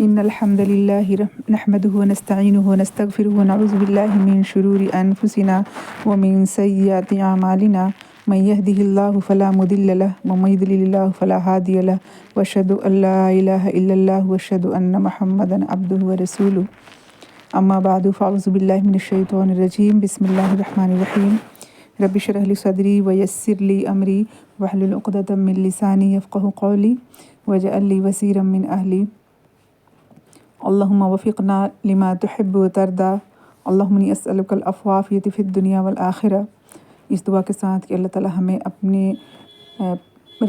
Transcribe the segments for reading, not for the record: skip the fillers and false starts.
إن الحمد لله نحمده ونستعينه ونستغفره ونعوذ بالله من شرور أنفسنا ومن سيئات أعمالنا من يهده الله فلا مضل له ومن يضلل الله فلا هادي له وأشهد أن لا إله إلا الله وأشهد أن محمدا عبده ورسوله أما بعد فأعوذ بالله من الشيطان الرجيم بسم الله الرحمن الرحيم رب اشرح لي صدري ويسر لي أمري واحلل عقدة من لساني يفقهوا قولي واجعل لي وزيرا من أهلي اللهم وفقنا لما تحب وترضى اللهم إني أسألك العفو والعافية في الدنيا والآخرة۔ اس دعا کے ساتھ کہ اللہ تعالیٰ ہمیں اپنے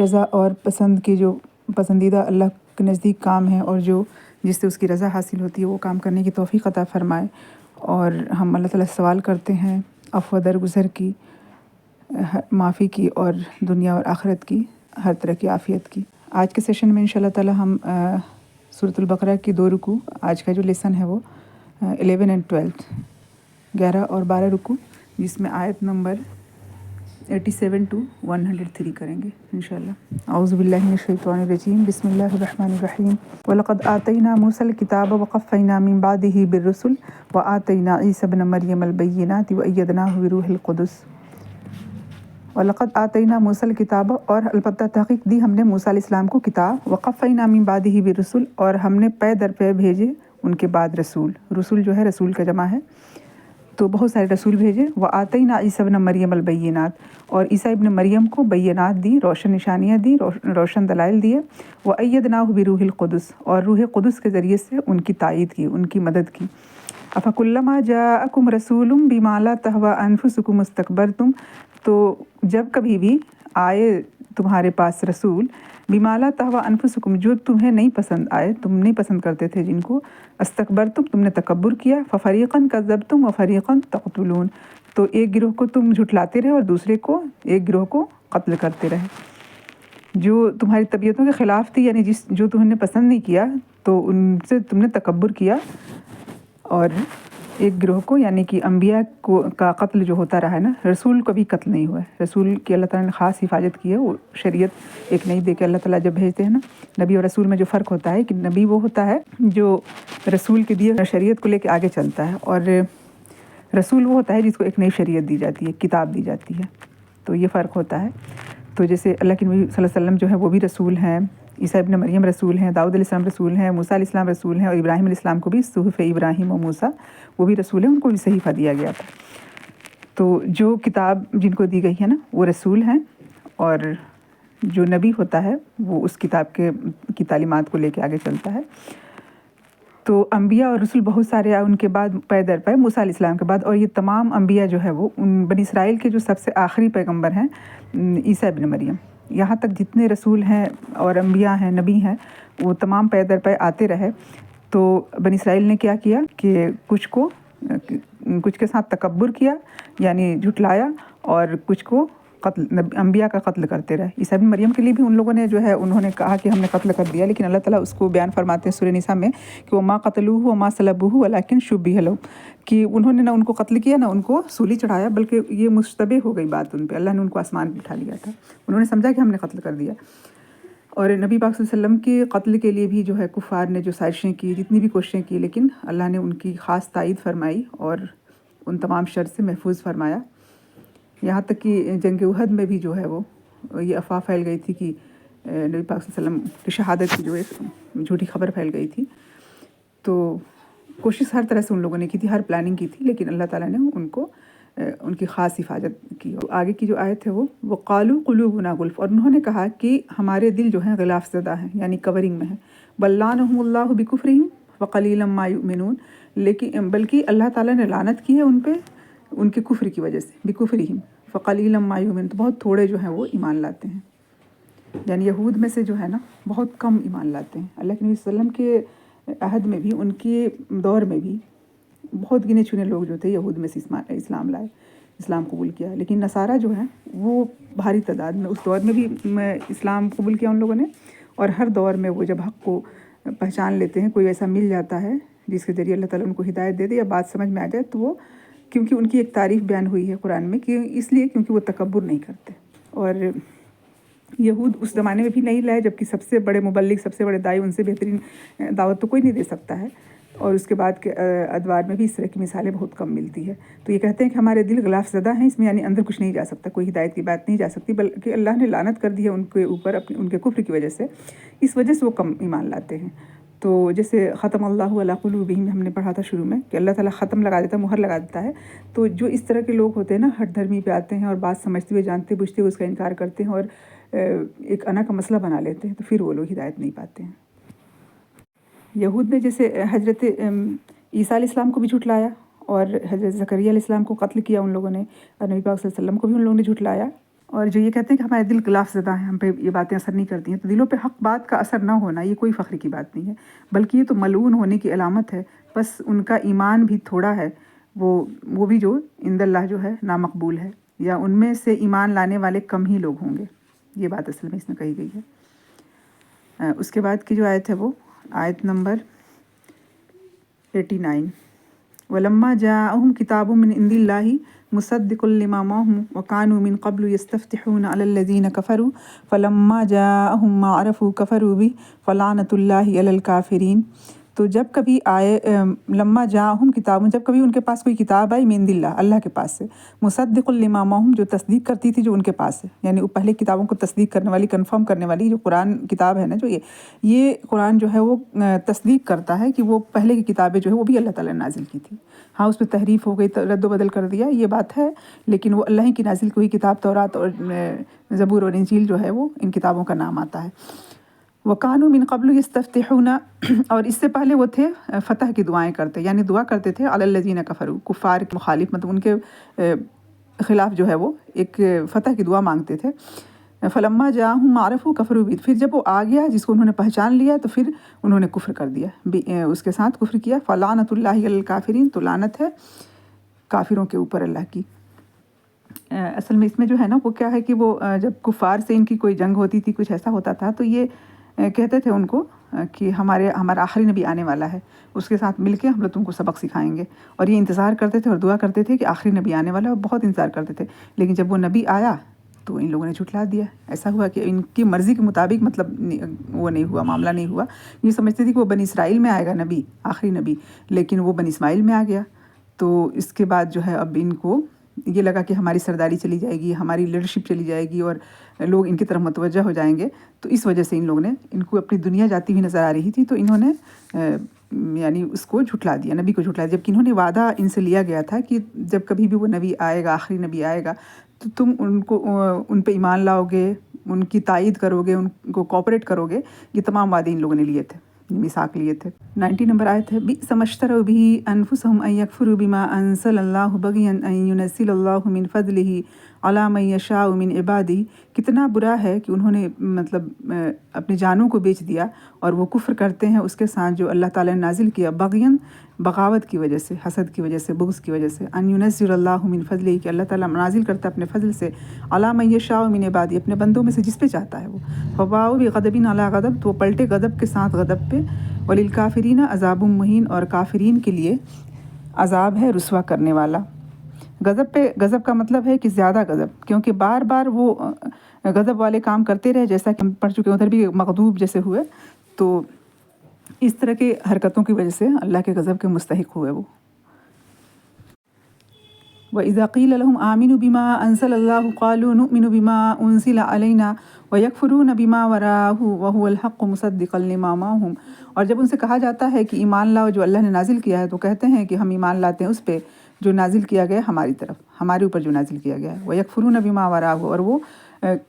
رضا اور پسند کے جو پسندیدہ اللہ کے نزدیک کام ہیں اور جو جس سے اس کی رضا حاصل ہوتی ہے وہ کام کرنے کی توفیق عطا فرمائے، اور ہم اللہ تعالیٰ سے سوال کرتے ہیں عفو درگزر کی، معافی کی، اور دنیا اور آخرت کی ہر طرح کی عافیت کی۔ آج کے سیشن میں انشاءاللہ تعالیٰ ہم سورۃ البقرہ کی 2 رکوع، آج کا جو لیسن ہے وہ 11 and 12 11 اور 12 رکوع، جس میں آیت نمبر 87 to 103 کریں گے انشاءاللہ۔ اعوذ باللہ من الشیطان الرجیم بسم اللہ الرحمن الرحیم وَلَقَدْ آتَيْنَا مُوسَى الْكِتَابَ وَقَفَّيْنَا مِن بَعْدِهِ بِالرُّسُلِ وَآتَيْنَا عِیسَى ابْنَ مَرْیَمَ الْبَیِّنَاتِ وَأَیَّدْنَاهُ بِرُوحِ الْقُدُسِ۔ وَلَقَدْ آتَيْنَا مُوسَى الْكِتَابَ، اور البتہ تحقیق دی ہم نے موسیٰ علیہ السلام کو کتاب، وَقَفَّيْنَا مِن بَعْدِهِ بِالرُّسُلِ، اور ہم نے پے در پے بھیجے ان کے بعد رسول۔ رسول جو ہے رسول کا جمع ہے، تو بہت سارے رسول بھیجے۔ وَآتَيْنَا عِیسَى ابْنَ مَرْیَمَ الْبَیِّنَاتِ، اور عیسیٰ ابن مریم کو بینات دی، روشن نشانیاں دی، روشن دلائل دیے۔ وَأَیَّدْنَاهُ بِرُوحِ الْقُدُسِ، اور روح قدس کے ذریعے سے ان کی تائید کی، ان کی مدد کی۔ أَفَكُلَّمَا جَاءَكُمْ رَسُولٌ بِمَا لَا تَهْوَىٰ أَنفُسُكُمُ اسْتَكْبَرْتُمْ، تو جب کبھی بھی آئے تمہارے پاس رسول، بِمَا لَا تَهْوَىٰ أَنفُسُكُمْ، جو تمہیں نہیں پسند آئے، تم نہیں پسند کرتے تھے جن کو، استکبرتم، تم نے تکبر کیا، فَفَرِيقًا كَذَّبْتُمْ وَفَرِيقًا تَقْتُلُونَ، تو ایک گروہ کو تم جھٹلاتے رہے اور دوسرے کو، ایک گروہ کو قتل کرتے رہے۔ جو تمہاری طبیعتوں کے خلاف تھی، یعنی جو تم نے پسند نہیں کیا، تو ان سے تم نے تکبر کیا، اور ایک گروہ کو یعنی کہ انبیاء کا قتل جو ہوتا رہا ہے نا، رسول کو بھی قتل نہیں ہوا ہے۔ رسول کی اللہ تعالیٰ نے خاص حفاظت کی ہے، وہ شریعت ایک نئی دے کے اللہ تعالیٰ جب بھیجتے ہیں نا، نبی اور رسول میں جو فرق ہوتا ہے کہ نبی وہ ہوتا ہے جو رسول کے دیے شریعت کو لے کے آگے چلتا ہے، اور رسول وہ ہوتا ہے جس کو ایک نئی شریعت دی جاتی ہے، کتاب دی جاتی ہے، تو یہ فرق ہوتا ہے۔ تو جیسے اللہ کے نبی صلی اللہ علیہ وسلم جو ہے وہ بھی رسول ہیں، عیسیٰ ابن مریم رسول ہیں، داؤد علیہ السلام رسول ہیں، موسیٰ علیہ السلام رسول ہیں، اور ابراہیم علیہ السلام کو بھی صحف ابراہیم و موسیٰ وہ بھی رسول ہیں، ان کو بھی صحیفہ دیا گیا تھا۔ تو جو کتاب جن کو دی گئی ہے نا وہ رسول ہیں، اور جو نبی ہوتا ہے وہ اس کتاب کی تعلیمات کو لے کے آگے چلتا ہے۔ تو انبیاء اور رسول بہت سارے آئے ان کے بعد، پے در پے موسیٰ علیہ السلام کے بعد، اور یہ تمام انبیاء جو ہے وہ ان بنی اسرائیل کے جو سب سے آخری پیغمبر ہیں عیسیٰ ابن مریم، یہاں تک جتنے رسول ہیں اور انبیاء ہیں، نبی ہیں، وہ تمام پے در پے آتے رہے۔ تو بنی اسرائیل نے کیا کیا کہ کچھ کے ساتھ تکبر کیا، یعنی جھٹلایا، اور کچھ کو انبیاء کا قتل کرتے رہے۔ عیسیٰ ابن مریم کے لیے بھی ان لوگوں نے جو ہے انہوں نے کہا کہ ہم نے قتل کر دیا، لیکن اللہ تعالیٰ اس کو بیان فرماتے ہیں سورہ نساء میں کہ وَمَا قَتَلُوهُ وَمَا صَلَبُوهُ وَلَٰكِن شُبِّهَ لَهُمْ، کہ انہوں نے نہ ان کو قتل کیا نہ ان کو سولی چڑھایا، بلکہ یہ مشتبہ ہو گئی بات ان پہ، اللہ نے ان کو آسمان پہ بٹھا لیا تھا، انہوں نے سمجھا کہ ہم نے قتل کر دیا۔ اور نبی پاک صلی اللہ علیہ وسلم کے قتل کے لیے بھی جو ہے کفار نے جو سازشیں کی، جتنی بھی کوششیں کی، لیکن اللہ نے ان کی خاص تائید فرمائی اور ان تمام شر سے محفوظ فرمایا۔ یہاں تک کہ جنگ احد میں بھی جو ہے وہ یہ افواہ پھیل گئی تھی کہ نبی پاک صلی اللہ علیہ وسلم کی شہادت کی جو ایک جھوٹی خبر پھیل گئی تھی، تو کوشش ہر طرح سے ان لوگوں نے کی تھی، ہر پلاننگ کی تھی، لیکن اللہ تعالیٰ نے ان کی خاص حفاظت کی۔ آگے کی جو آیت ہے وہ وَقَالُوا قُلُوبُنَا غُلْفٌ، اور انہوں نے کہا کہ ہمارے دل جو ہیں غلاف زدہ ہیں، یعنی کورنگ میں ہیں۔ بَل لَّعَنَهُمُ اللَّهُ بِكُفْرِهِمْ وَقَلِيلًا مَّا يُؤْمِنُونَ، بلکہ اللہ تعالیٰ نے لعنت کی ہے ان پہ ان کے کفر کی وجہ سے، بِكُفْرِهِمْ فَقَلِيلًا مَّا يُؤْمِنُونَ، تو بہت تھوڑے جو ہیں وہ ایمان لاتے ہیں، یعنی یہود میں سے جو ہے نا بہت کم ایمان لاتے ہیں۔ اللہ کے نبی صلی اللہ علیہ وسلم کے عہد میں بھی، ان کے دور میں بھی بہت گنے چنے لوگ جو تھے یہود میں سے اسلام لائے، اسلام قبول کیا، لیکن نصارہ جو ہیں وہ بھاری تعداد میں اس دور میں بھی اسلام قبول کیا ان لوگوں نے، اور ہر دور میں وہ جب حق کو پہچان لیتے ہیں، کوئی ایسا مل جاتا ہے جس کے ذریعے اللہ تعالیٰ ان کو ہدایت دے دے یا بات سمجھ میں آ جائے، تو وہ، کیونکہ ان کی ایک تعریف بیان ہوئی ہے قرآن میں کہ اس لیے کیونکہ وہ تکبر نہیں کرتے، اور یہود اس زمانے میں بھی نہیں لائے، جبکہ سب سے بڑے مبلغ، سب سے بڑے داعی، ان سے بہترین دعوت تو کوئی نہیں دے سکتا ہے، اور اس کے بعد کے ادوار میں بھی اس طرح کی مثالیں بہت کم ملتی ہے۔ تو یہ کہتے ہیں کہ ہمارے دل غلاف زدہ ہیں، اس میں یعنی اندر کچھ نہیں جا سکتا، کوئی ہدایت کی بات نہیں جا سکتی، بلکہ اللہ نے لعنت کر دی ہے ان کے اوپر ان کے کفر کی وجہ سے، اس وجہ سے وہ کم ایمان لاتے ہیں۔ تو جیسے ختم اللہ علی قلوبہم ہم نے پڑھا تھا شروع میں کہ اللہ تعالیٰ ختم لگا دیتا ہے، مہر لگا دیتا ہے۔ تو جو اس طرح کے لوگ ہوتے ہیں نا، ہٹ دھرمی پہ آتے ہیں اور بات سمجھتے ہوئے، جانتے بوجھتے ہوئے اس کا انکار کرتے ہیں اور ایک انا کا مسئلہ بنا لیتے ہیں، تو پھر وہ لوگ ہدایت نہیں پاتے ہیں۔ یہود نے جیسے حضرت عیسیٰ علیہ السلام کو بھی جھٹلایا، اور حضرت زکریا علیہ السلام کو قتل کیا ان لوگوں نے، اور نبی پاک صلی اللہ علیہ وسلم کو بھی ان لوگوں نے جھٹلایا۔ اور جو یہ کہتے ہیں کہ ہمارے دل غلاف زدہ ہیں، ہم پہ یہ باتیں اثر نہیں کرتی ہیں، تو دلوں پہ حق بات کا اثر نہ ہونا یہ کوئی فخر کی بات نہیں ہے، بلکہ یہ تو ملعون ہونے کی علامت ہے۔ بس ان کا ایمان بھی تھوڑا ہے، وہ بھی جو عند اللہ جو ہے نامقبول ہے، یا ان میں سے ایمان لانے والے کم ہی لوگ ہوں گے، یہ بات اصل میں اس میں کہی گئی ہے۔ اس کے بعد کی جو آیت ہے وہ آیت نمبر 89، وَلَمَّا جَاءَهُمْ كِتَابٌ مِّنْ عِندِ اللَّهِ مُصَدِّقٌ لِّمَا مَعَهُمْ وَكَانُوا مِن قَبْلُ يَسْتَفْتِحُونَ عَلَى الَّذِينَ كَفَرُوا فَلَمَّا جَاءَهُم مَّا عَرَفُوا كَفَرُوا بِهِ فَلَعْنَةُ اللَّهِ عَلَى الْكَافِرِينَ۔ تو جب کبھی آئے لما جاءہم کتاب، جب کبھی ان کے پاس کوئی کتاب آئی، من عند اللہ، اللہ کے پاس سے، مصدق لما معہم، جو تصدیق کرتی تھی جو ان کے پاس ہے، یعنی وہ پہلے کتابوں کو تصدیق کرنے والی، کنفرم کرنے والی جو قرآن کتاب ہے نا، جو یہ قرآن جو ہے وہ تصدیق کرتا ہے کہ وہ پہلے کی کتابیں جو ہے وہ بھی اللہ تعالیٰ نے نازل کی تھی۔ ہاں اس پہ تحریف ہو گئی، رد و بدل کر دیا، یہ بات ہے، لیکن وہ اللہ کی نازل کوئی کتاب، تورات اور زبور اور انجیل جو ہے وہ ان کتابوں کا نام آتا ہے۔ وَكَانُوا مِن قَبْلُ يَسْتَفْتِحُونَ، اور اس سے پہلے وہ تھے فتح کی دعائیں کرتے، یعنی دعا کرتے تھے عَلَى الَّذِينَ كَفَرُوا، کفار کے مخالف، مطلب ان کے خلاف جو ہے وہ ایک فتح کی دعا مانگتے تھے۔ فَلَمَّا جَاءَهُم مَّا عَرَفُوا كَفَرُوا بِهِ، پھر جب وہ آ گیا جس کو انہوں نے پہچان لیا تو پھر انہوں نے کفر کر دیا، اس کے ساتھ کفر کیا۔ فَلَعْنَةُ اللَّهِ عَلَى الْكَافِرِينَ، تو لعنت ہے کافروں کے اوپر اللہ کی۔ اصل میں اس میں جو ہے نا وہ کیا ہے کہ وہ جب کفار سے ان کی کوئی جنگ ہوتی تھی، کچھ ایسا ہوتا تھا، تو یہ کہتے تھے ان کو کہ ہمارا آخری نبی آنے والا ہے، اس کے ساتھ مل کے ہم لوگ تم کو سبق سکھائیں گے، اور یہ انتظار کرتے تھے اور دعا کرتے تھے کہ آخری نبی آنے والا ہے، اور بہت انتظار کرتے تھے، لیکن جب وہ نبی آیا تو ان لوگوں نے جھٹلا دیا۔ ایسا ہوا کہ ان کی مرضی کے مطابق مطلب وہ نہیں ہوا، معاملہ نہیں ہوا۔ یہ سمجھتے تھے کہ وہ بنی اسرائیل میں آئے گا نبی، آخری نبی، لیکن وہ بنی اسماعیل میں آ گیا۔ تو اس کے بعد جو ہے اب ان کو یہ لگا کہ ہماری سرداری چلی جائے گی، ہماری لیڈرشپ چلی جائے گی، اور لوگ ان کی طرف متوجہ ہو جائیں گے، تو اس وجہ سے ان لوگوں نے، ان کو اپنی دنیا جاتی ہوئی نظر آ رہی تھی، تو انہوں نے یعنی اس کو جھٹلا دیا، نبی کو جھٹلا دیا، جبکہ انہوں نے وعدہ ان سے لیا گیا تھا کہ جب کبھی بھی وہ نبی آئے گا، آخری نبی آئے گا، تو تم ان پہ ایمان لاؤ گے، ان کی تائید کرو گے، ان کو کوآپریٹ کرو گے، یہ تمام وعدے ان لوگوں نے لیے تھے، میثاق لیے تھے۔ 90 نمبر آیت ہے، بئس ما اشتروا به انفسهم ان يكفروا بما انزل الله بغيا ان ينزل الله من فضله على من يشاء من عباده، کتنا برا ہے کہ انہوں نے مطلب اپنی جانوں کو بیچ دیا اور وہ کفر کرتے ہیں اس کے ساتھ جو اللہ تعالیٰ نے نازل کیا، بغیاً، بغاوت کی وجہ سے، حسد کی وجہ سے، بغض کی وجہ سے، ان ينزل اللہ من فضلہ، کہ اللہ تعالیٰ نازل کرتا ہے اپنے فضل سے، علی من یشاء من عبادہ، اپنے بندوں میں سے جس پہ چاہتا ہے وہ، فباؤوا بغضب علی غضب، تو وہ پلٹے غضب کے ساتھ غضب پہ، وللکافرین عذاب مہین، اور کافرین کے لیے عذاب ہے رسوا کرنے والا۔ غضب پہ، غضب کا مطلب ہے کہ زیادہ غضب، کیونکہ بار بار وہ غضب والے کام کرتے رہے، جیسا کہ ہم پڑھ چکے ہیں، ادھر بھی مغضوب جیسے ہوئے، تو اس طرح کے حرکتوں کی وجہ سے اللہ کے غضب کے مستحق ہوئے وہ۔ وَإِذَا قِيلَ لَهُمْ آمِنُوا بِمَا أَنزَلَ اللَّهُ قَالُوا نُؤْمِنُ بِمَا أُنزِلَ عَلَيْنَا وَيَكْفُرُونَ بِمَا وَرَاءَهُ وَهُوَ الْحَقُّ مُصَدِّقًا لِمَا مَعَهُمْ، اور جب ان سے کہا جاتا ہے کہ ایمان لاؤ جو اللہ نے نازل کیا ہے، تو کہتے ہیں کہ ہم ایمان لاتے ہیں اس پہ جو نازل کیا گیا ہماری طرف، ہمارے اوپر جو نازل کیا گیا ہے، وَيَكْفُرُونَ بِمَا وَرَاءَهُ، اور وہ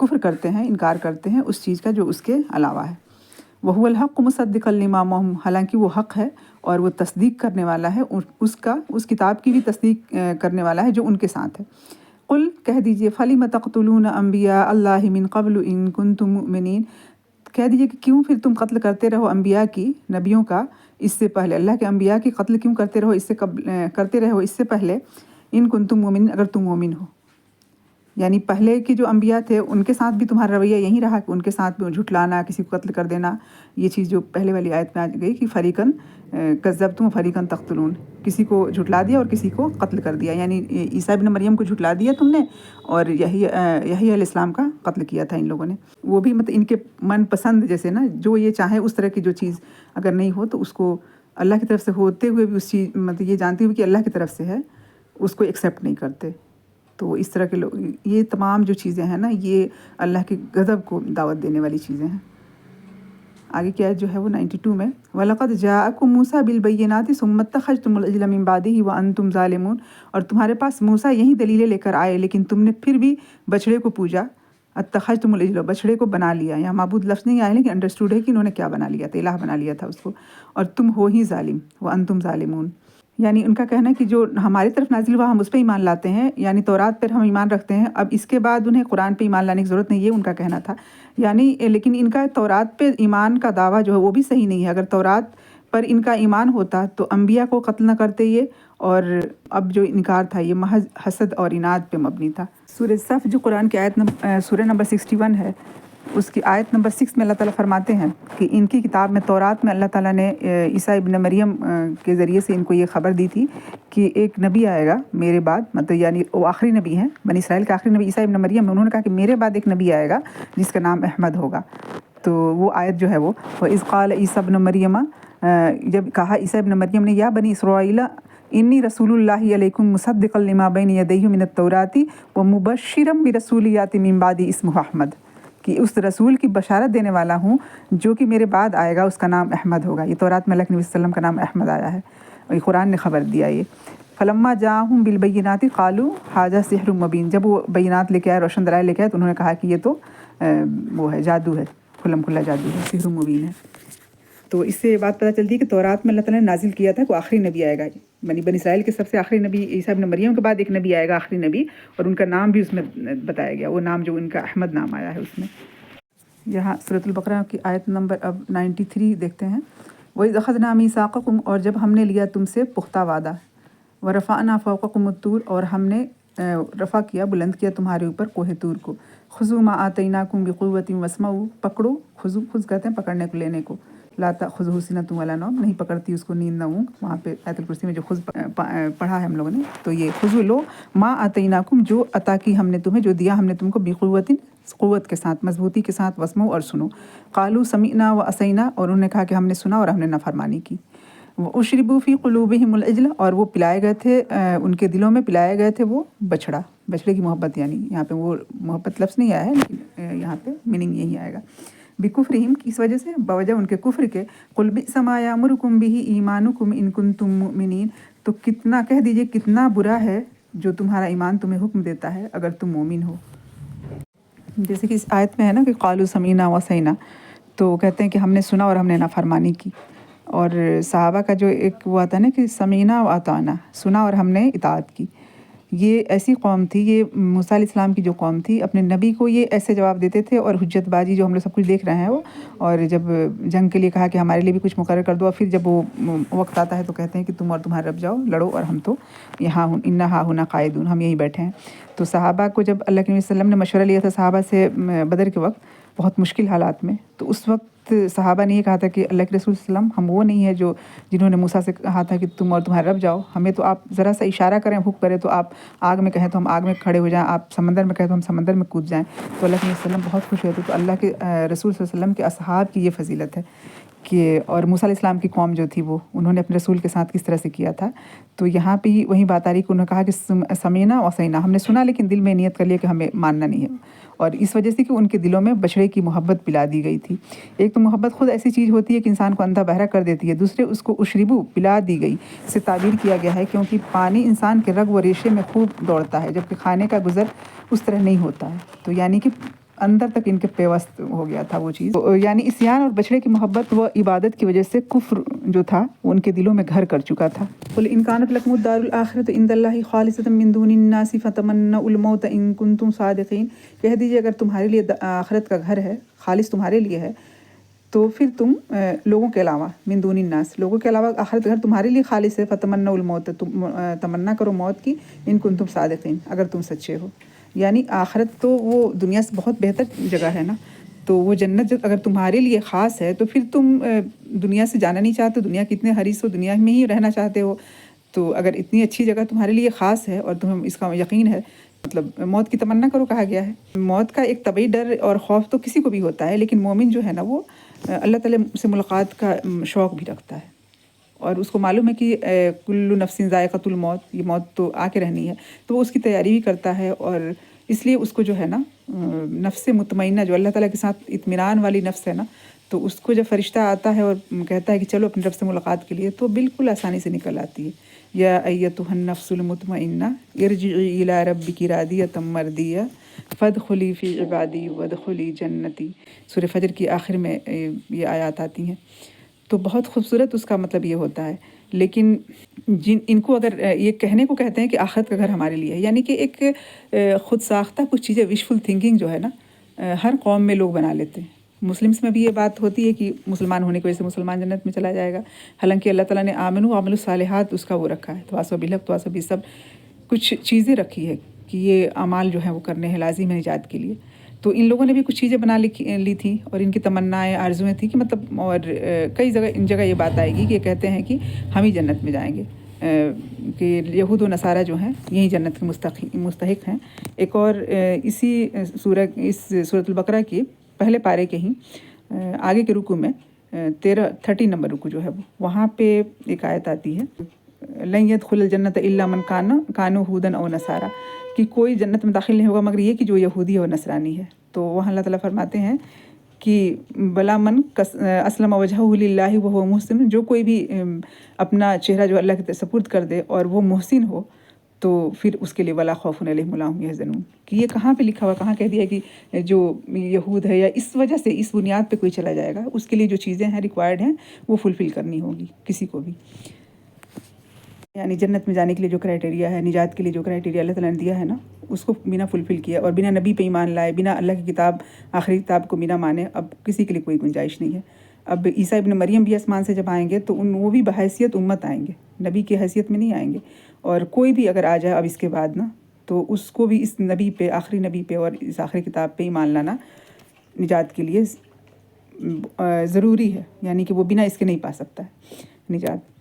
کفر کرتے ہیں، انکار کرتے ہیں اس چیز کا جو اس کے علاوہ ہے۔ وَهُوَ الْحَقُّ مُصَدِّقًا لِمَا مَعَهُمْ، حالانکہ وہ حق ہے اور وہ تصدیق کرنے والا ہے اس کتاب کی بھی تصدیق کرنے والا ہے جو ان کے ساتھ ہے۔ قل، کہہ دیجئے، فَلِمَ تَقْتُلُونَ أَنبِيَاءَ اللَّهِ مِن قَبْلُ إِن كُنتُم مُؤْمِنِينَ، کہہ دیجئے کہ کیوں پھر تم قتل کرتے رہو انبیاء کی، نبیوں کا، اس سے پہلے، اللہ کے انبیاء کی قتل کیوں کرتے رہو اس سے پہلے، ان کنتم مومنین، اگر تم مومن ہو۔ یعنی پہلے کے جو انبیاء تھے ان کے ساتھ بھی تمہارا رویہ یہی رہا کہ ان کے ساتھ بھی جھٹلانا، کسی کو قتل کر دینا، یہ چیز جو پہلے والی آیت میں آ گئی کہ فریقاً کذبتم فریقاً تقتلون، کسی کو جھٹلا دیا اور کسی کو قتل کر دیا، یعنی عیسیٰ ابن مریم کو جھٹلا دیا تم نے اور یحییٰ علیہ السلام کا قتل کیا تھا ان لوگوں نے۔ وہ بھی مطلب ان کے من پسند جیسے نا، جو یہ چاہیں اس طرح کی جو چیز اگر نہیں ہو تو اس کو اللہ کی طرف سے ہوتے ہوئے بھی اس چیز مطلب یہ جانتے ہوئے کہ اللہ کی طرف سے ہے اس کو ایکسیپٹ نہیں کرتے۔ تو اس طرح کے لوگ، یہ تمام جو چیزیں ہیں نا یہ اللہ کے غضب کو دعوت دینے والی چیزیں ہیں۔ آگے کیا جو ہے وہ 92 میں وَلَقَدْ جَاءَكُم مُوسَىٰ بِالْبَيِّنَاتِ ثُمَّ اتَّخَذْتُمُ الْعِجْلَ مِن بَعْدِهِ وَأَنْتُمْ ظَالِمُونَ، اور تمہارے پاس موسیٰ یہی دلیلیں لے کر آئے لیکن تم نے پھر بھی بچڑے کو پوجا۔ اتخذتم العجل، بچڑے کو بنا لیا، یہاں معبود لفظ نہیں آیا لیکن انڈرسٹوڈ ہے کہ انہوں نے کیا بنا لیا تھا، الہ بنا لیا تھا اس کو، اور تم ہو ہی ظالم، وَأَنْتُمْ ظَالِمُونَ۔ یعنی ان کا کہنا ہے کہ جو ہماری طرف نازل ہوا ہم اس پہ ایمان لاتے ہیں، یعنی تورات پر ہم ایمان رکھتے ہیں، اب اس کے بعد انہیں قرآن پہ ایمان لانے کی ضرورت نہیں، یہ ان کا کہنا تھا۔ یعنی لیکن ان کا تورات پہ ایمان کا دعویٰ جو ہے وہ بھی صحیح نہیں ہے۔ اگر تورات پر ان کا ایمان ہوتا تو انبیاء کو قتل نہ کرتے یہ، اور اب جو انکار تھا یہ محض حسد اور عناد پہ مبنی تھا۔ سورہ صف جو قرآن کی آیت سورہ نمبر 61 ہے، اس کی آیت نمبر 6 میں اللہ تعالیٰ فرماتے ہیں کہ ان کی کتاب میں تورات میں اللہ تعالیٰ نے عیسیٰ ابن مریم کے ذریعے سے ان کو یہ خبر دی تھی کہ ایک نبی آئے گا میرے بعد، مطلب یعنی وہ آخری نبی ہیں، بنی اسرائیل کا آخری نبی عیسیٰ ابن مریم ہے، انہوں نے کہا کہ میرے بعد ایک نبی آئے گا جس کا نام احمد ہوگا۔ تو وہ آیت جو ہے وہ وَإِذْ قَالَ عِيسَىٰ ابْنُ مَرْيَمَ، جب کہا عیسیٰ ابن مریم نے یا بنی اسرائیل انی رسول اللہ علیکم مصدقا لما بین یدیہ من التوراۃ ومبشرا برسول یاتی من بعدی اسمہ احمد، کہ اس رسول کی بشارت دینے والا ہوں جو کہ میرے بعد آئے گا، اس کا نام احمد ہوگا۔ یہ تورات میں اللہ کے نبی صلی اللہ علیہ وسلم کا نام احمد آیا ہے، اور یہ قرآن نے خبر دیا یہ۔ فلما جاءہم بالبینات قالوا ھذا سحر مبین، جب وہ بینات لے کے آئے، روشن دلائل لے کے آئے، تو انہوں نے کہا کہ یہ تو وہ ہے، جادو ہے، کھلم کھلا جادو ہے، سحر مبین ہے۔ تو اس سے یہ بات پتہ چلتی ہے کہ تورات میں اللہ تعالیٰ نے نازل کیا تھا کہ آخری نبی آئے گا، بنی اسرائیل کے سب سے آخری نبی عیسیٰ ابن مریم کے بعد ایک نبی آئے گا آخری نبی، اور ان کا نام بھی اس میں بتایا گیا، وہ نام جو ان کا احمد نام آیا ہے اس میں۔ یہاں سورۃ البقرہ کی آیت نمبر اب 93 دیکھتے ہیں۔ وَإِذْ أَخَذْنَا مِيثَاقَكُمْ، اور جب ہم نے لیا تم سے پختہ وعدہ، وَرَفَعْنَا فَوْقَكُمُ الطُّورَ، اور ہم نے رفع کیا، بلند کیا تمہارے اوپر کوہ طور کو، خُذُوا مَا آتَيْنَاكُمْ بِقُوَّةٍ وَاسْمَعُوا، پکڑو، خُذ کہتے ہیں پکڑنے کو، لینے کو، لا تأخذہ سنۃ ولا نوم، نہیں پکڑتی اس کو نیند نہ اونگ، وہاں پہ آیت الکرسی میں جو خذ پڑھا ہے ہم لوگوں نے، تو یہ خذوا لو، ما آتیناکم، جو عطا کی ہم نے تمہیں، جو دیا ہم نے تم کو، بقوۃ، قوت کے ساتھ، مضبوطی کے ساتھ، واسمعوا، اور سنو، قالوا سمعنا وعصینا، اور انہوں نے کہا کہ ہم نے سنا اور ہم نے نافرمانی کی، واشربوا فی قلوبہم العجل، اور وہ پلائے گئے تھے ان کے دلوں میں پلائے گئے تھے وہ بچڑا، بچڑے کی محبت، یعنی یہاں پہ وہ محبت لفظ نہیں آیا ہے لیکن یہاں پہ میننگ یہی آئے گا، بکفرہم، کی اس وجہ سے، بوجہ ان کے کفر کے، قل بئس ما یأمرکم بہ ایمانکم ان کنتم مؤمنین، تو کتنا کہہ دیجئے کتنا برا ہے جو تمہارا ایمان تمہیں حکم دیتا ہے اگر تم مومن ہو۔ جیسے کہ اس آیت میں ہے نا کہ قالوا سمعنا وعصینا، تو کہتے ہیں کہ ہم نے سنا اور ہم نے نافرمانی کی، اور صحابہ کا جو ایک وہ آتا ہے نا کہ سمعنا واطعنا، سنا اور ہم نے اطاعت کی، یہ ایسی قوم تھی، یہ موسیٰ علیہ السلام کی جو قوم تھی، اپنے نبی کو یہ ایسے جواب دیتے تھے، اور حجت بازی جو ہم لوگ سب کچھ دیکھ رہے ہیں وہ، اور جب جنگ کے لیے کہا کہ ہمارے لیے بھی کچھ مقرر کر دو، اور پھر جب وہ وقت آتا ہے تو کہتے ہیں کہ تم اور تمہارا رب جاؤ لڑو، اور ہم تو یہاں انا ہا ہنا قائدون، ہم یہیں بیٹھے ہیں۔ تو صحابہ کو جب اللہ کے نبی صلی اللہ علیہ وسلم نے مشورہ لیا تھا صحابہ سے بدر کے وقت، بہت مشکل حالات میں، تو اس وقت صحابہ نے یہ کہا تھا کہ اللہ کے رسول صلی اللہ علیہ وسلم، ہم وہ نہیں ہیں جنہوں نے موسیٰ سے کہا تھا کہ تم اور تمہارا رب جاؤ، ہمیں تو آپ ذرا سا اشارہ کریں، حکم کریں تو آپ آگ میں کہیں تو ہم آگ میں کھڑے ہو جائیں، آپ سمندر میں کہیں تو ہم سمندر میں کود جائیں۔ تو اللہ کے نبی صلی اللہ علیہ وسلم بہت خوش ہوئے تھے۔ تو اللہ کے رسول صلی اللہ علیہ وسلم کے اصحاب کی یہ فضیلت ہے کہ، اور موسیٰ علیہ السلام کی قوم جو تھی وہ، انہوں نے اپنے رسول کے ساتھ کس طرح سے کیا تھا۔ تو یہاں پہ ہی وہی بات آ رہی کہ انہوں نے کہا کہ سمینا وعصینا، ہم نے سنا لیکن دل میں نیت کر لیا کہ ہمیں ماننا نہیں ہے، اور اس وجہ سے کہ ان کے دلوں میں بچڑے کی محبت پلا دی گئی تھی۔ ایک تو محبت خود ایسی چیز ہوتی ہے کہ انسان کو اندھا بہرا کر دیتی ہے، دوسرے اس کو اشربو، پلا دی گئی سے تعبیر کیا گیا ہے، کیونکہ پانی انسان کے رگ و ریشے میں خوب دوڑتا ہے، جبکہ کھانے کا گزر اس طرح نہیں ہوتا ہے، تو یعنی کہ اندر تک ان کے پیوست ہو گیا تھا وہ چیز، یعنی عصیان اور بچڑے کی محبت و عبادت کی وجہ سے کفر جو تھا وہ ان کے دلوں میں گھر کر چکا تھا۔ قل ان کانت لکم الدار الآخرۃ عند اللہ خالصۃ من دون الناس فتمنوا الموت ان کنتم صادقین، کہہ دیجیے اگر تمہارے لیے آخرت کا گھر ہے، خالص تمہارے لیے ہے، تو پھر تم لوگوں کے علاوہ، من دون الناس، لوگوں کے علاوہ آخرت گھر تمہارے لیے خالص ہے، فتمنوا الموت، تم تمنا کرو موت کی، ان کنتم صادقین، اگر تم سچے ہو۔ یعنی آخرت تو وہ دنیا سے بہت بہتر جگہ ہے نا، تو وہ جنت جب اگر تمہارے لیے خاص ہے تو پھر تم دنیا سے جانا نہیں چاہتے، دنیا کتنے حریص ہو، دنیا میں ہی رہنا چاہتے ہو۔ تو اگر اتنی اچھی جگہ تمہارے لیے خاص ہے اور تمہیں اس کا یقین ہے، مطلب موت کی تمنا کرو کہا گیا ہے۔ موت کا ایک طبعی ڈر اور خوف تو کسی کو بھی ہوتا ہے، لیکن مومن جو ہے نا وہ اللہ تعالیٰ سے ملاقات کا شوق بھی رکھتا ہے، اور اس کو معلوم ہے کہ کل نفس ذائقۃ الموت، یہ موت تو آ کے رہنی ہے، تو وہ اس کی تیاری بھی کرتا ہے، اور اس لیے اس کو جو ہے نا نفس مطمئنہ جو اللہ تعالیٰ کے ساتھ اطمینان والی نفس ہے نا، تو اس کو جب فرشتہ آتا ہے اور کہتا ہے کہ چلو اپنے رب سے ملاقات کے لیے، تو بالکل آسانی سے نکل آتی ہے۔ یا ایتھا النفس المطمئنہ ارجعی الی ربک راضیۃ مرضیہ فادخلی فی عبادی وادخلی جنتی، سورہ فجر کی آخر میں یہ آیات آتی ہیں۔ تو بہت خوبصورت اس کا مطلب یہ ہوتا ہے، لیکن ان کو اگر یہ کہنے کو کہتے ہیں کہ آخرت کا گھر ہمارے لیے ہے، یعنی کہ ایک خود ساختہ کچھ چیزیں، وشفل تھنکنگ جو ہے نا ہر قوم میں لوگ بنا لیتے ہیں۔ مسلمس میں بھی یہ بات ہوتی ہے کہ مسلمان ہونے کی وجہ سے مسلمان جنت میں چلا جائے گا، حالانکہ اللہ تعالیٰ نے آمنوا وعملوا الصالحات اس کا وہ رکھا ہے، تواصوا بالحق تواصوا بالصبر، کچھ چیزیں رکھی ہے کہ یہ اعمال جو ہیں وہ کرنے ہیں، لازم ہے نجات کے لیے۔ تو ان لوگوں نے بھی کچھ چیزیں بنا لی تھیں، اور ان کی تمنائیں آرزویں تھیں کہ مطلب، اور کئی جگہ ان جگہ یہ بات آئے گی کہ یہ کہتے ہیں کہ ہم ہی جنت میں جائیں گے، کہ یہود و نصارہ جو ہیں یہی جنت کے مستحق ہیں۔ ایک اور اسی سورۃ البقرہ کی پہلے پارے کے ہی آگے کے رکوع میں 13 نمبر رکوع جو ہے وہاں پہ ایک آیت آتی ہے، لن يدخل الجنت الا من کانوا هودا او نصارا، کہ کوئی جنت میں داخل نہیں ہوگا مگر یہ کہ جو یہودی اور نصرانی ہے۔ تو وہاں اللہ تعالیٰ فرماتے ہیں کہ بلا من اسلم وجہہ للہ وہو محسن، جو کوئی بھی اپنا چہرہ جو اللہ کے سپرد کر دے اور وہ محسن ہو، تو پھر اس کے لیے ولا خوف علیہم ولا هم یحزنون، کہ یہ کہاں پہ لکھا ہوا، کہاں کہہ دیا کہ جو یہود ہے یا اس وجہ سے اس بنیاد پہ کوئی چلا جائے گا، اس کے لیے جو چیزیں ہیں ریکوائرڈ ہیں وہ فلفل کرنی ہوگی کسی کو بھی۔ یعنی جنت میں جانے کے لیے جو کرائٹیریا ہے، نجات کے لیے جو کرائٹیریا اللہ تعالیٰ نے دیا ہے نا، اس کو بنا فلفل کیا اور بنا نبی پہ ایمان لائے، بنا اللہ کی کتاب آخری کتاب کو بنا مانے، اب کسی کے لیے کوئی گنجائش نہیں ہے۔ اب عیسیٰ ابن مریم بھی آسمان سے جب آئیں گے تو وہ بھی بحیثیت امت آئیں گے، نبی کی حیثیت میں نہیں آئیں گے، اور کوئی بھی اگر آ جائے اب اس کے بعد نا، تو اس کو بھی اس نبی پہ، آخری نبی پہ اور اس آخری کتاب پہ ایمان لانا نجات کے لیے ضروری ہے، یعنی کہ وہ بنا اس کے نہیں پا سکتا ہے نجات۔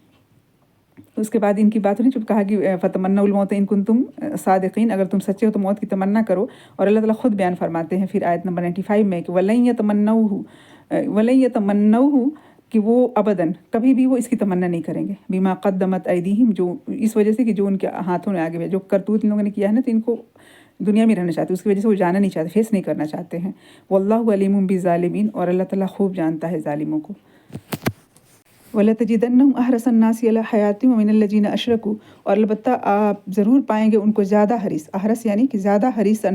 اس کے بعد ان کی بات نہیں، جب کہا کہ فتمنوا الموت ان کنتم صادقین، اگر تم سچے ہو تو موت کی تمنا کرو، اور اللہ تعالیٰ خود بیان فرماتے ہیں پھر آیت نمبر 95 میں کہ وَلَن يَتَمَنَّوْهُ، کہ وہ ابداً کبھی بھی وہ اس کی تمنا نہیں کریں گے، بما قدمت ایدیہم، جو اس وجہ سے کہ جو ان کے ہاتھوں نے آگے بھیجا، جو کرتوت ان لوگوں نے کیا ہے نا، تو ان کو دنیا میں رہنا چاہتے ہیں، اس کی وجہ سے وہ جانا نہیں چاہتے، فیس نہیں کرنا چاہتے ہیں۔ واللہ علیم بالظالمین، اور اللہ تعالیٰ خوب جانتا ہے ظالموں کو۔ وَلَتَجِدَنَّهُمْ أَحْرَصَ النَّاسِ عَلَىٰ حَيَاةٍ وَمِنَ الَّذِينَ أَشْرَكُوا، اور البتہ آپ ضرور پائیں گے ان کو زیادہ حریص، احرص یعنی کہ زیادہ حریص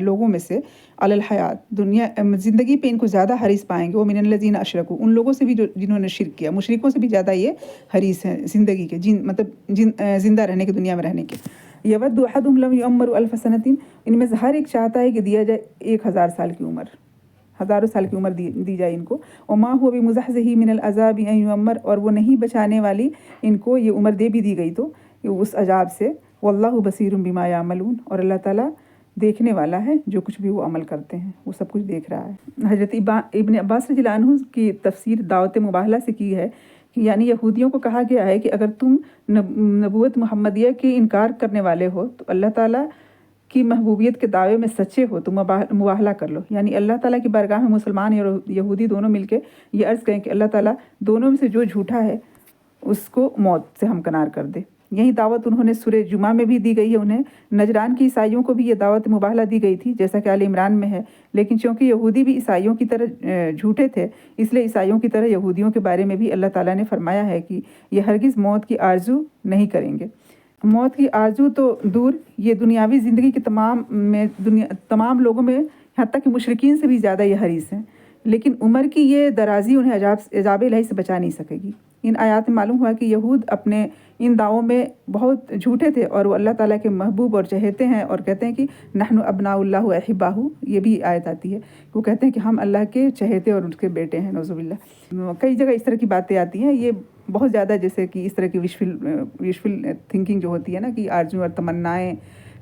لوگوں میں سے، علی الحیات، دنیا زندگی پہ ان کو زیادہ حریص پائیں گے، وَمِنَ الَّذِينَ أَشْرَكُوا، ان لوگوں سے بھی جنہوں نے شرک کیا، مشرکوں سے بھی زیادہ یہ حریص ہیں زندگی کے، مطلب زندہ رہنے کے، دنیا میں رہنے کے۔ یود احدہم لو یعمر الف سنۃ، ان میں سے ہر ایک چاہتا ہے کہ دیا جائے 1000 سال کی عمر، ہزاروں سال کی عمر دی جائے ان کو۔ وما هو بمزحزح من العذاب ان یعمر، اور وہ نہیں بچانے والی ان کو، یہ عمر دے بھی دی گئی تو اس عذاب سے۔ واللہ بصیر بما یعملون، اور اللہ تعالیٰ دیکھنے والا ہے جو کچھ بھی وہ عمل کرتے ہیں، وہ سب کچھ دیکھ رہا ہے۔ حضرت ابن عباس رضی اللہ عنہ کی تفسیر دعوت مباہلہ سے کی ہے کہ یعنی یہودیوں کو کہا گیا ہے کہ اگر تم نبوت محمدیہ کے انکار کرنے والے ہو تو اللہ تعالیٰ کی محبوبیت کے دعوے میں سچے ہو تو مباہلہ کر لو، یعنی اللہ تعالیٰ کی بارگاہ میں مسلمان اور یہودی دونوں مل کے یہ عرض کریں کہ اللہ تعالیٰ دونوں میں سے جو جھوٹا ہے اس کو موت سے ہمکنار کر دے۔ یہی دعوت انہوں نے سورہ جمعہ میں بھی دی گئی ہے انہیں۔ نجران کی عیسائیوں کو بھی یہ دعوت مباہلہ دی گئی تھی، جیسا کہ آل عمران میں ہے، لیکن چونکہ یہودی بھی عیسائیوں کی طرح جھوٹے تھے، اس لیے عیسائیوں کی طرح یہودیوں کے بارے میں بھی اللہ تعالیٰ نے فرمایا ہے کہ یہ ہرگز موت کی آرزو نہیں کریں گے۔ موت کی آرزو تو دور، یہ دنیاوی زندگی کے تمام لوگوں میں، حتیٰ کہ مشرکین سے بھی زیادہ یہ حریص ہیں، لیکن عمر کی یہ درازی انہیں عذاب الہی سے بچا نہیں سکے گی۔ ان آیات میں معلوم ہوا کہ یہود اپنے ان دعووں میں بہت جھوٹے تھے، اور وہ اللہ تعالیٰ کے محبوب اور چہیتے ہیں، اور کہتے ہیں کہ نحن ابناء اللہ احباہ، یہ بھی آیت آتی ہے، وہ کہتے ہیں کہ ہم اللہ کے چہیتے اور اس کے بیٹے ہیں، نعوذ باللہ۔ کئی جگہ اس طرح کی باتیں آتی ہیں، یہ بہت زیادہ جیسے کہ اس طرح کی وشفل تھنکنگ جو ہوتی ہے نا، کہ آرزو اور تمنائیں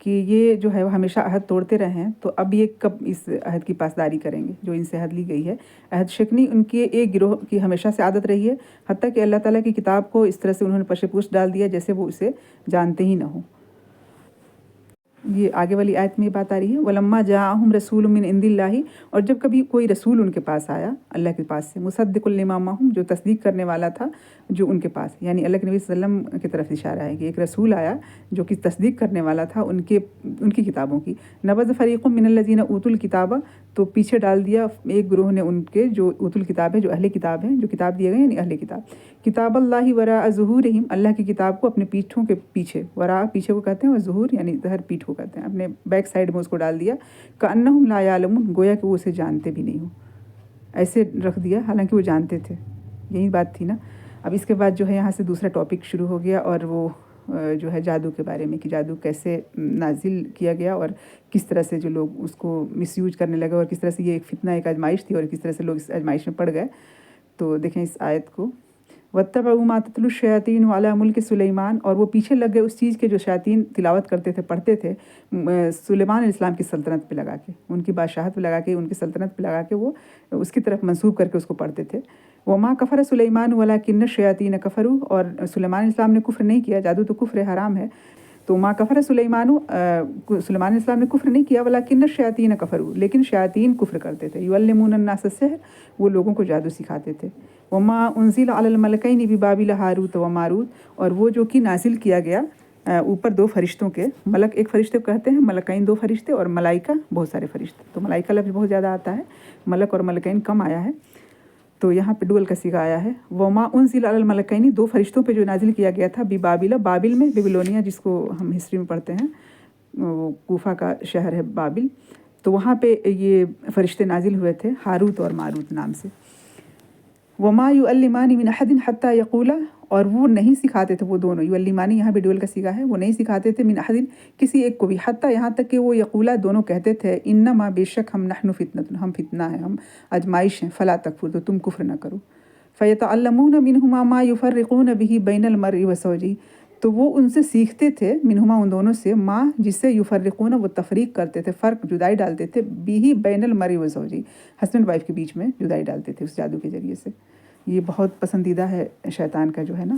کہ یہ جو ہے وہ ہمیشہ عہد توڑتے رہے ہیں، تو اب یہ کب اس عہد کی پاسداری کریں گے جو ان سے عہد لی گئی ہے۔ عہد شکنی ان کے ایک گروہ کی ہمیشہ سے عادت رہی ہے، حتیٰ کہ اللہ تعالیٰ کی کتاب کو اس طرح سے انہوں نے پش پوش ڈال دیا جیسے وہ اسے جانتے ہی نہ ہوں۔ یہ آگے والی آیت میں یہ بات آ رہی ہے، وَلَمَّا جَاءَهُمْ رَسُولٌ مِّنْ عِندِ اللَّهِ، اور جب کبھی کوئی رسول ان کے پاس آیا اللہ کے پاس سے، مُصَدِّقٌ لِّمَا مَعَهُمْ، جو تصدیق کرنے والا تھا جو ان کے پاس، یعنی اللہ کے نبی صلی اللہ علیہ وسلم کی طرف اشارہ ہے کہ ایک رسول آیا جو کہ تصدیق کرنے والا تھا ان کی کتابوں کی۔ نَبَذَ فَرِيقٌ مِّنَ الَّذِينَ أُوتُوا الْكِتَابَ، تو پیچھے ڈال دیا ایک گروہ نے ان کے جو اوتوا الکتاب ہے، جو اہل کتاب ہیں، جو کتاب دیے گئے یعنی اہل کتاب، کتاب اللہ وراء ظہورہم، اللہ کی کتاب کو اپنے پیٹھوں کے پیچھے، وراء پیچھے کو کہتے ہیں اور ظہور یعنی ظہر پیٹھ کو کہتے ہیں، اپنے بیک سائڈ میں اس کو ڈال دیا، کأنہم لا یعلمون، گویا کہ وہ اسے جانتے بھی نہیں ہوں، ایسے رکھ دیا حالانکہ وہ جانتے تھے۔ یہی بات تھی نا۔ اب اس کے بعد جو ہے یہاں سے دوسرا ٹاپک شروع ہو گیا، اور وہ جو ہے جادو کے بارے میں کہ جادو کیسے نازل کیا گیا اور کس طرح سے جو لوگ اس کو مس یوز کرنے لگے، اور کس طرح سے یہ ایک فتنہ، ایک آزمائش تھی اور کس طرح سے لوگ اس آزمائش میں پڑ گئے۔ تو دیکھیں اس آیت کو، وَاتَّبَعُوا مَا تَتْلُو الشَّيَاطِينُ عَلَىٰ مُلْكِ سُلَيْمَانَ، اور وہ پیچھے لگ گئے اس چیز کے جو شیاطین تلاوت کرتے تھے، پڑھتے تھے سلیمان علیہ السلام کی سلطنت پہ لگا کے، ان کی بادشاہت پہ لگا کے، ان کی سلطنت پہ لگا کے وہ اس کی طرف منسوب کر کے اس کو پڑھتے تھے۔ وَمَا كَفَرَ سُلَيْمَانُ وَلَٰكِنَّ الشَّيَاطِينَ كَفَرُوا، اور سلیمان علیہ السلام نے کفر نہیں کیا، جادو تو کفر حرام ہے، تو ما کفر سلیمان، سلیمان علیہ السلام نے کفر نہیں کیا، ولیکن الشیاطین کفروا، لیکن شیاطین کفر کرتے تھے، یعلمون الناس السحر، وہ لوگوں کو جادو سکھاتے تھے۔ وما انزل علی الملکین ببابل ہاروت و ماروت، اور وہ جو کہ نازل کیا گیا اوپر دو فرشتوں کے، ملک ایک فرشتے کو کہتے ہیں، ملکین دو فرشتے، اور ملائکہ بہت سارے فرشتے، تو ملائکہ لفظ بہت زیادہ آتا ہے، ملک اور ملکین کم آیا ہے، تو یہاں پہ ڈول کا صیغہ آیا ہے۔ وما انزل علی الملکین، دو فرشتوں پہ جو نازل کیا گیا تھا، ببابل، بابل میں، بیبلونیا جس کو ہم ہسٹری میں پڑھتے ہیں، وہ کوفہ کا شہر ہے بابل، تو وہاں پہ یہ فرشتے نازل ہوئے تھے ہاروت اور ماروت نام سے۔ وما یعلمان من احد حتی یقولا، اور وہ نہیں سکھاتے تھے، وہ دونوں یعلمان یہاں بھی ڈول کا صیغہ ہے، وہ نہیں سکھاتے تھے من احد کسی ایک کو بھی، حتی یہاں تک کہ وہ یقولا دونوں کہتے تھے، انما بے شک ہم نحن فتنۃ، ہم فتنہ ہیں، ہم آزمائش ہیں، فلا تکفر، تو تم کفر نہ کرو۔ فیتعلمون منہما ما یفرقون بہ بین المرء وزوجہ، تو وہ ان سے سیکھتے تھے، منہما ان دونوں سے، ما جس سے یفرقون وہ تفریق کرتے تھے، فرق جدائی ڈالتے تھے، بہ بین المرء وزوجہ، ہسبینڈ وائف کے بیچ میں جدائی ڈالتے تھے اس جادو کے ذریعے سے۔ یہ بہت پسندیدہ ہے شیطان کا جو ہے نا،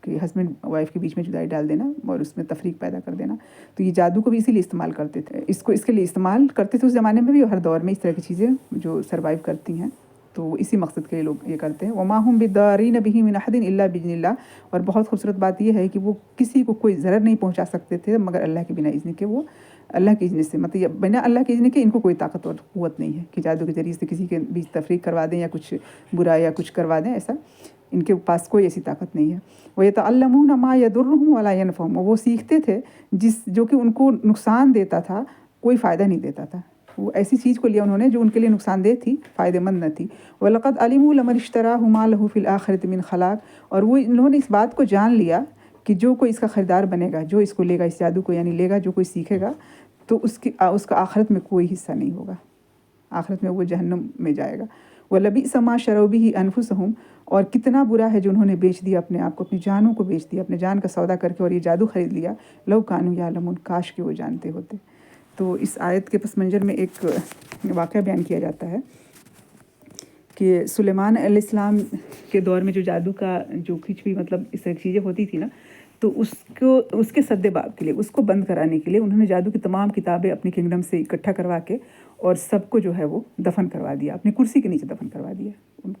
کہ ہسبینڈ وائف کے بیچ میں جدائی ڈال دینا اور اس میں تفریق پیدا کر دینا، تو یہ جادو کو بھی اسی لیے استعمال کرتے تھے، اس کے لیے استعمال کرتے تھے اس زمانے میں بھی، اور ہر دور میں اس طرح کی چیزیں جو سروائیو کرتی ہیں، تو اسی مقصد کے لیے لوگ یہ کرتے ہیں۔ وما هم بضارین بہ من احد الا باذن اللہ، اور بہت خوبصورت بات یہ ہے کہ وہ کسی کو کوئی ضرر نہیں پہنچا سکتے تھے مگر اللہ کے بنا اذن کے، وہ اللہ کے اذن سے، مطلب بنا اللہ کے اذن کے ان کو کوئی طاقت اور قوت نہیں ہے کہ جادو کے ذریعے سے کسی کے بیچ تفریق کروا دیں یا کچھ برا یا کچھ کروا دیں، ایسا ان کے پاس کوئی ایسی طاقت نہیں ہے۔ وَيَتَعَلَّمُونَ مَا يَضُرُّهُمْ وَلَا يَنْفَعُهُمْ، اور وہ سیکھتے تھے جو کہ ان کو نقصان دیتا تھا، کوئی فائدہ نہیں دیتا تھا، وہ ایسی چیز کو لیا انہوں نے جو ان کے لیے نقصان دہ تھی، فائدہ مند نہ تھی۔ وَلَقَدْ عَلِمُوا لَمَنِ اشْتَرَاهُ مَا لَهُ فِي الْآخِرَةِ مِنْ خَلَاقٍ، اور وہ انہوں نے اس بات کو جان لیا کہ جو کوئی اس کا خریدار بنے گا، جو اس کو لے گا، اس جادو کو یعنی لے گا، جو کوئی سیکھے گا، تو اس کا آخرت میں کوئی حصہ نہیں ہوگا، آخرت میں وہ جہنم میں جائے گا۔ وَلَبِئْسَ مَا شَرَوْا بِهِ أَنفُسَهُمْ، اور کتنا برا ہے جو انہوں نے بیچ دیا اپنے آپ کو، اپنی جانوں کو بیچ دیا، اپنے جان کا سودا کر کے اور یہ جادو خرید لیا، لو کانوا یعلمون، کاش کہ وہ جانتے ہوتے۔ تو اس آیت کے پس منظر میں ایک واقعہ بیان کیا جاتا ہے کہ سلیمان علیہ السلام کے دور میں جو جادو کا جو کچھ بھی مطلب اس طرح کی چیزیں ہوتی تھی نا، تو اس کے سد باب کے لیے، اس کو بند کرانے کے لیے انہوں نے جادو کی تمام کتابیں اپنی کنگڈم سے اکٹھا کروا کے اور سب کو جو ہے وہ دفن کروا دیا، اپنی کرسی کے نیچے دفن کروا دیا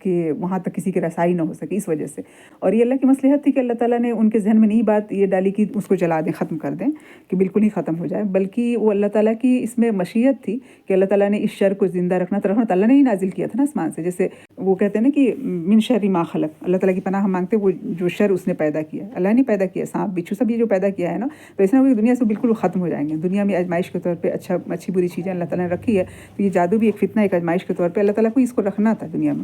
کہ وہاں تک کسی کی رسائی نہ ہو سکے اس وجہ سے۔ اور یہ اللہ کی مصلحت تھی کہ اللہ تعالیٰ نے ان کے ذہن میں نہیں بات یہ ڈالی کہ اس کو جلا دیں، ختم کر دیں، کہ بالکل ہی ختم ہو جائے، بلکہ وہ اللہ تعالیٰ کی اس میں مشیت تھی کہ اللہ تعالیٰ نے اس شر کو زندہ رکھنا اللہ نے ہی نازل کیا تھا نا آسمان سے، جیسے وہ کہتے ہیں نا کہ من شر ما خلق، اللہ تعالیٰ کی پناہ ہم مانگتے، وہ جو شر اس نے پیدا کیا، اللہ نے پیدا کیا، سانپ بچھو سب یہ جو پیدا کیا ہے نا، تو اس نے دنیا سے بالکل ختم ہو جائیں گے، دنیا میں آزمائش کے طور پہ اچھی بری چیزیں اللہ تعالیٰ نے رکھی ہے، تو یہ جادو بھی ایک فتنہ، ایک آزمائش کے طور پہ اللہ تعالیٰ کو اس کو رکھنا تھا دنیا میں۔